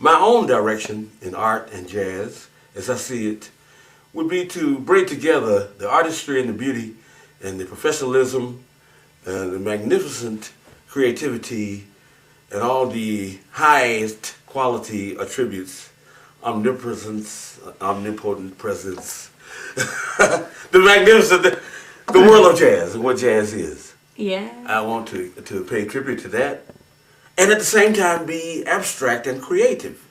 My own direction in art and jazz, as I see it, would be to bring together the artistry and the beauty and the professionalism and the magnificent creativity and all the highest quality attributes, omnipresence, omnipotent presence, the magnificent, the world of jazz and what jazz is. Yeah. I want to pay tribute to that, and at the same time be abstract and creative,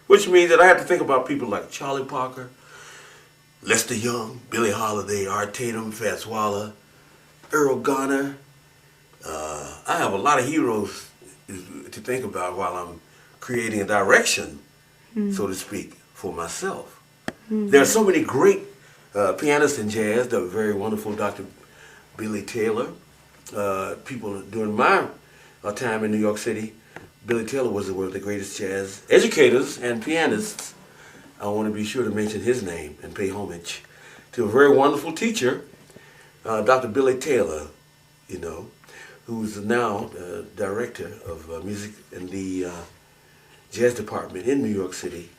which means that I have to think about people like Charlie Parker, Lester Young, Billie Holiday, Art Tatum, Fats Waller, Earl Garner. I have a lot of heroes to think about while I'm creating a direction, so to speak, for myself. There are so many great pianists in jazz. The very wonderful Dr. Billy Taylor. People during my time in New York City, Billy Taylor was one of the greatest jazz educators and pianists. I want to be sure to mention his name and pay homage to a very wonderful teacher, Dr. Billy Taylor, who's now director of music in the jazz department in New York City,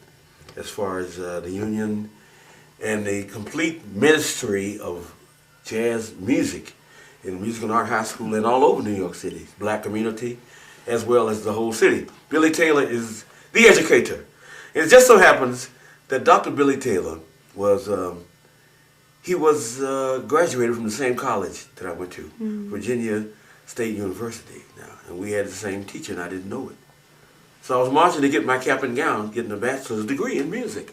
as far as the union and the complete ministry of jazz music in Music and Art High School and all over New York City, black community, as well as the whole city. Billy Taylor is the educator. And it just so happens that Dr. Billy Taylor was, graduated from the same college that I went to, Virginia State University now. And we had the same teacher and I didn't know it. So I was marching to get my cap and gown, getting a bachelor's degree in music.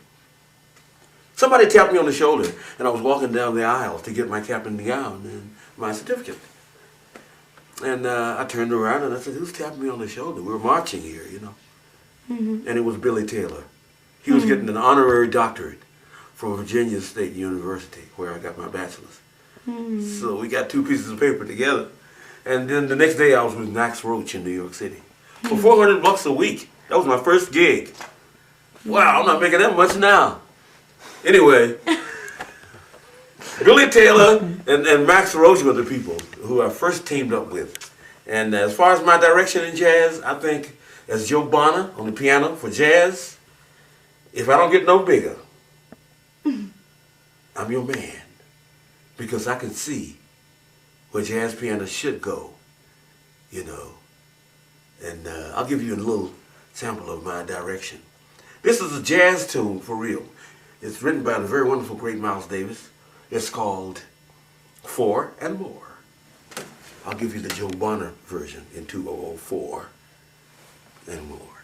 Somebody tapped me on the shoulder and I was walking down the aisle to get my cap and gown and my certificate. And I turned around and I said, who's tapping me on the shoulder? We're marching here, And it was Billy Taylor. He was getting an honorary doctorate from Virginia State University, where I got my bachelor's. So we got two pieces of paper together. And then the next day I was with Max Roach in New York City. For $400 a week. That was my first gig. Wow, I'm not making that much now. Anyway, Billy Taylor and Max Roach were the people who I first teamed up with. And as far as my direction in jazz, I think as Joe Bonner on the piano for jazz, if I don't get no bigger, I'm your man. Because I can see where jazz pianists should go, And I'll give you a little sample of my direction. This is a jazz tune for real. It's written by the very wonderful, great Miles Davis. It's called Four and More. I'll give you the Joe Bonner version in 2004 and more.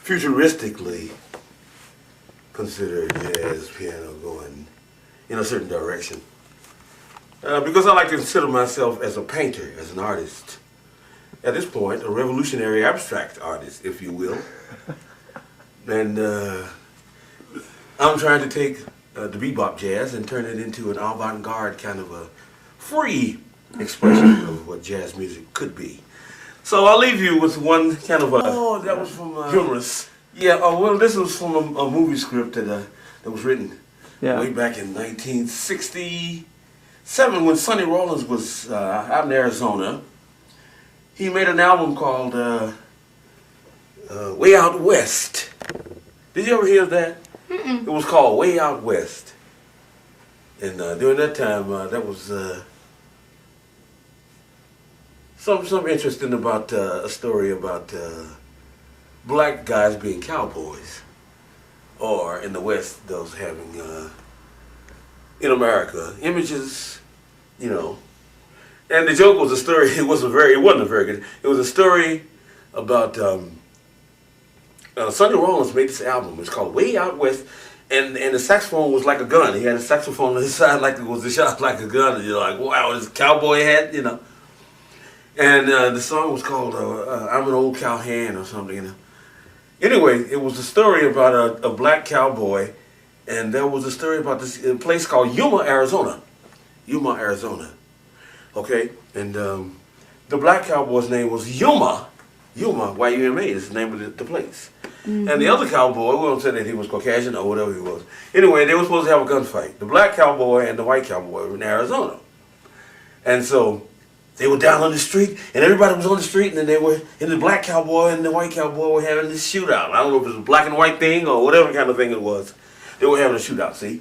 futuristically consider jazz piano going in a certain direction. Because I like to consider myself as a painter, as an artist. At this point, a revolutionary abstract artist, if you will. And I'm trying to take the bebop jazz and turn it into an avant-garde kind of a free expression of what jazz music could be. So I'll leave you with one kind of a... Oh, that was from... humorous. Yeah, well, this was from a movie script that was written way back in 1967 when Sonny Rollins was out in Arizona. He made an album called Way Out West. Did you ever hear that? Mm-mm. It was called Way Out West. And during that time, that was something interesting about a story about black guys being cowboys. Or in the West, those having, in America, images, you know. And the joke was a story, it wasn't very good. It was a story about, Sonny Rollins made this album. It's called Way Out West. And the saxophone was like a gun. He had a saxophone on his side like it was shot like a gun. And you're like, wow, this cowboy hat, you know. And the song was called I'm an Old Cowhand or something, you know. Anyway, it was a story about a black cowboy. And there was a story about this place called Yuma, Arizona. Yuma, Arizona. Okay? And the the black cowboy's name was Yuma. Yuma, Y-U-M-A is the name of the place. And the other cowboy, we won't say that he was Caucasian or whatever he was. Anyway, they were supposed to have a gunfight. The black cowboy and the white cowboy were in Arizona. And so they were down on the street, and everybody was on the street, and then they were, and the black cowboy and the white cowboy were having this shootout. I don't know if it was a black and white thing or whatever kind of thing it was. They were having a shootout, see?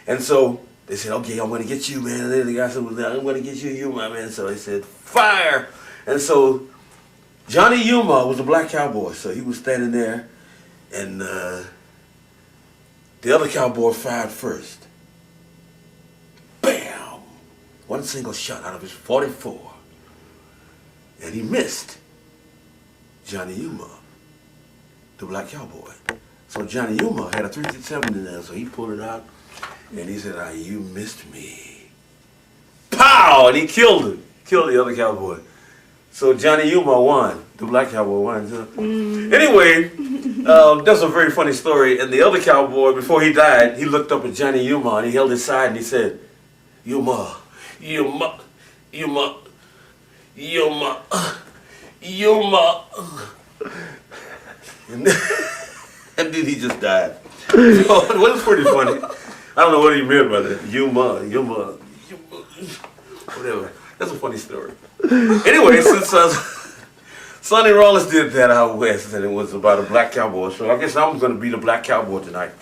And so they said, okay, I'm going to get you, man. And then the guy said, well, I'm going to get you, my man. So they said, fire! And so Johnny Yuma was a black cowboy, so he was standing there, and the other cowboy fired first. Bam! One single shot out of his 44. And he missed Johnny Yuma, the black cowboy. So Johnny Yuma had a .357 in there, so he pulled it out, and he said, you missed me. Pow! And he killed him. Killed the other cowboy. So Johnny Yuma won. The black cowboy won. So. Anyway, that's a very funny story. And the other cowboy, before he died, he looked up at Johnny Yuma, and he held his side, and he said, Yuma, Yuma, Yuma, Yuma, Yuma. And then he just died. So it was pretty funny. I don't know what he meant by that. Yuma, Yuma, Yuma, whatever. That's a funny story. Anyway, since Sonny Rollins did that out west, and it was about a black cowboy, so I guess I'm going to be the black cowboy tonight.